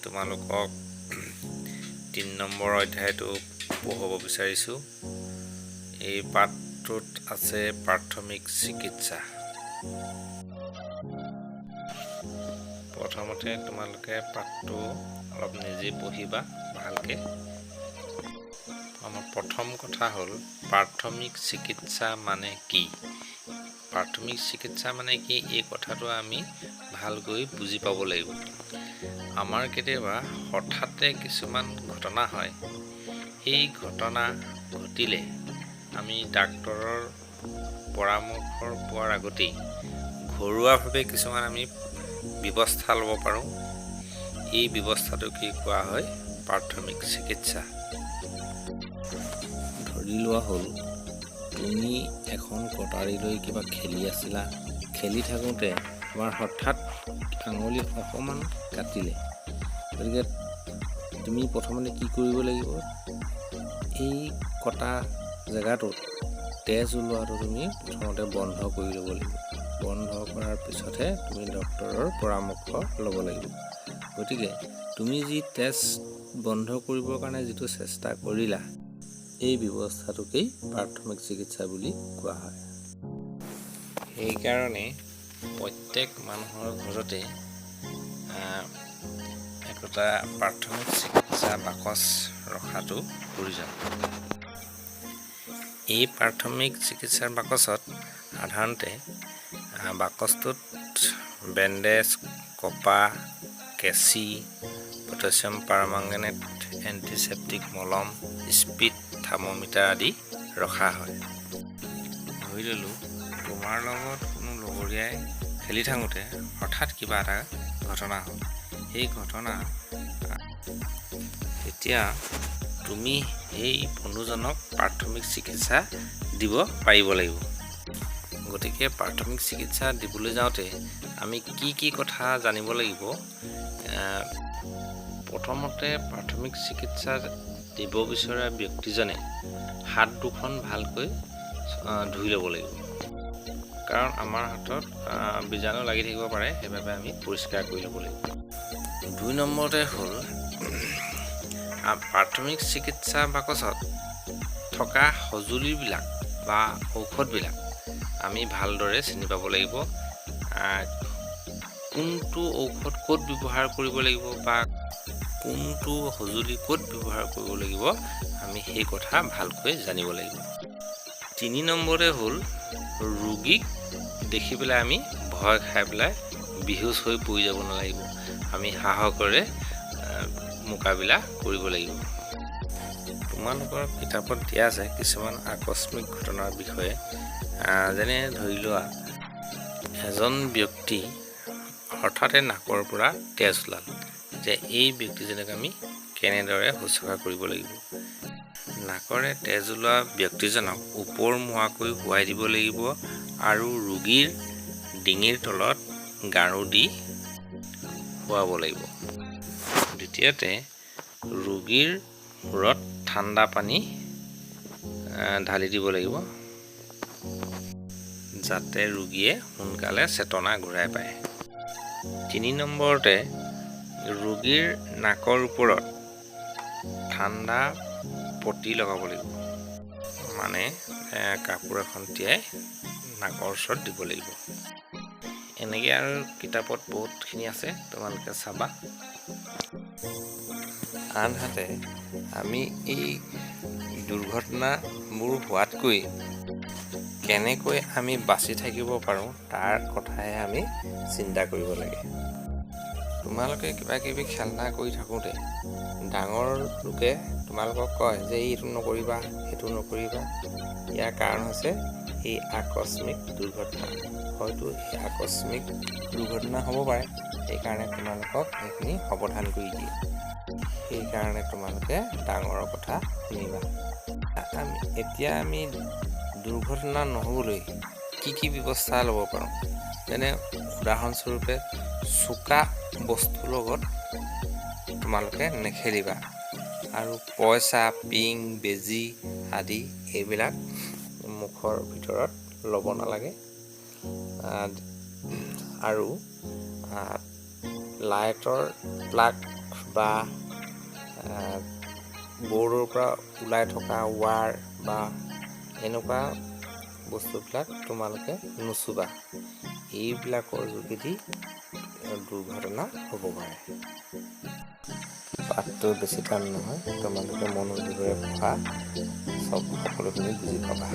তোমালোকক ৩ নম্বৰ অধ্যায়টো পঢ়াব বিচাৰিছোঁ। এই পাঠটোত আছে প্ৰাথমিক চিকিৎসা। প্ৰথমতে তোমালোকে পাঠটো অলপ নিজে পঢ়িবা ভালকৈ। আমাৰ প্ৰথম কথা হ'ল প্ৰাথমিক চিকিৎসা মানে কি? প্ৰাথমিক চিকিৎসা মানে কি, এই কথাটো আমি ভালকৈ বুজি পাব লাগিব। আমাৰ কেতিয়াবা হঠাতে কিছুমান ঘটনা হয়। সেই ঘটনা ঘটিলে আমি ডাক্তৰৰ পৰামৰ্শ পোৱাৰ আগতেই ঘৰুৱাভাৱে কিছুমান আমি ব্যৱস্থা ল'ব পাৰোঁ। এই ব্যৱস্থাটো কি কোৱা হয়? প্ৰাথমিক চিকিৎসা। ধৰি লোৱা হ'ল তুমি এখন কটাৰী লৈ কিবা খেলি আছিলা। খেলি থাকোঁতে তোমাৰ হঠাৎ আঙুলি অকণমান কাটিলে। গতিকে তুমি প্ৰথমতে কি কৰিব লাগিব? এই কটা জেগাটোত তেজ ওলোৱাটো তুমি প্ৰথমতে বন্ধ কৰি ল'ব লাগিব। বন্ধ কৰাৰ পিছতহে তুমি ডক্তৰৰ পৰামৰ্শ ল'ব লাগিব। গতিকে তুমি যি তেজ বন্ধ কৰিবৰ কাৰণে যিটো চেষ্টা কৰিলা, এই ব্যৱস্থাটোকেই প্ৰাথমিক চিকিৎসা বুলি কোৱা হয়। সেইকাৰণে প্ৰত্যেক মানুহৰ ঘৰতে একোটা প্ৰাথমিক চিকিৎসা বাকচ ৰখাটো প্ৰয়োজন। এই প্ৰাথমিক চিকিৎসাৰ বাকচত সাধাৰণতে বাকচটোত বেণ্ডেজ, কপা, কেঁচি, পটাছিয়াম পাৰমাংগানেট, এণ্টিছেপ্টিক মলম, স্পীড থাৰ্মোমিটাৰ আদি ৰখা হয়। ধৰি ল'লোঁ তোমাৰ লগত কোনো লগৰীয়াই খেলি থাকোঁতে হঠাৎ কিবা এটা ঘটনা হ'ল। সেই ঘটনা তেতিয়া তুমি সেই বন্ধুজনক প্ৰাথমিক চিকিৎসা দিব পাৰিব লাগিব। গতিকে প্ৰাথমিক চিকিৎসা দিবলৈ যাওঁতে আমি কি কথা জানিব লাগিব? প্ৰথমতে প্ৰাথমিক চিকিৎসা দিব বিচৰা ব্যক্তিজনে হাত দুখন ভালকৈ ধুই ল'ব লাগিব। কাৰণ আমাৰ হাতত বীজাণু লাগি থাকিব পাৰে, সেইবাবে আমি পৰিষ্কাৰ কৰি ল'ব লাগিব। ২ নম্বৰতে হ'ল প্ৰাথমিক চিকিৎসা বাকচত থকা সঁজুলিবিলাক বা ঔষধবিলাক আমি ভালদৰে চিনি পাব লাগিব। কোনটো ঔষধ ক'ত ব্যৱহাৰ কৰিব লাগিব বা কোনটো সঁজুলি ক'ত ব্যৱহাৰ কৰিব লাগিব, আমি সেই কথা ভালকৈ জানিব লাগিব। ৩ নম্বৰে হ'ল ৰোগীক দেখি পেলাই আমি ভয় খাই পেলাই বেহুচ হৈ পৰি যাব নালাগিব। আমি সাহসেৰে মোকাবিলা কৰিব লাগিব। তোমালোকৰ কিতাপত দিয়া আছে কিছুমান আকস্মিক ঘটনাৰ বিষয়ে। যেনে ধৰি লোৱা এজন ব্যক্তি হঠাতে নাকৰ পৰা তেজ ওলাল, যে এই ব্যক্তিজনক আমি কেনেদৰে শুশ্ৰূষা কৰিব লাগিব। নাকৰে তেজ ওলোৱা ব্যক্তিজনক ওপৰমুৱাকৈ শুৱাই দিব লাগিব আৰু ৰোগীৰ ডিঙিৰ তলত গাৰু দি শুৱাব লাগিব। দ্বিতীয়তে ৰোগীৰ মূৰত ঠাণ্ডা পানী ঢালি দিব লাগিব, যাতে ৰোগীয়ে সোনকালে চেতনা ঘূৰাই পায়। ৩ নম্বৰতে ৰোগীৰ নাকৰ ওপৰত ঠাণ্ডা পটি লগাব লাগিব, মানে কাপোৰ এখন তিয়াই নাকৰ ওচৰত দিব লাগিব। এনেকৈ আৰু কিতাপত বহুতখিনি আছে, তোমালোকে চাবা। আনহাতে আমি এই দুৰ্ঘটনাবোৰ হোৱাতকৈ কেনেকৈ আমি বাচি থাকিব পাৰোঁ তাৰ কথাহে আমি চিন্তা কৰিব লাগে। তোমালোকে কিবা কিবি খেলনা কৰি থাকোঁতে ডাঙৰ লোকে তোমালোকক কয় যে এইটো নকৰিবা, সেইটো নকৰিবা। ইয়াৰ কাৰণ হৈছে এই আকস্মিক দুৰ্ঘটনা। হয়তো এই আকস্মিক দুৰ্ঘটনা হ'ব পাৰে, সেইকাৰণে তোমালোকক এইখিনি সাৱধান কৰি দিয়ে। সেইকাৰণে তোমালোকে ডাঙৰৰ কথা শুনিবা। এতিয়া আমি দুৰ্ঘটনা নহ'বলৈ কি ব্যৱস্থা ল'ব পাৰোঁ? যেনে উদাহৰণস্বৰূপে চোকা বস্তুৰ লগত তোমালোকে নেখেলিবা আৰু পইচা, পিং, বেজী আদি এইবিলাক মুখৰ ভিতৰত ল'ব নালাগে। আৰু লাইটৰ প্লাগ বা বৰ্ডৰ পৰা ওলাই থকা ৱাৰ বা এনেকুৱা বস্তুবিলাক তোমালোকে নুচুবা। এইবিলাকৰ যোগেদি দুৰ্ঘটনা হ'ব পাৰে। পাঠটো বেছি টান নহয়, তোমালোকে মনোযোগেৰে পঢ়া, সকলোখিনি বুজি পাবা।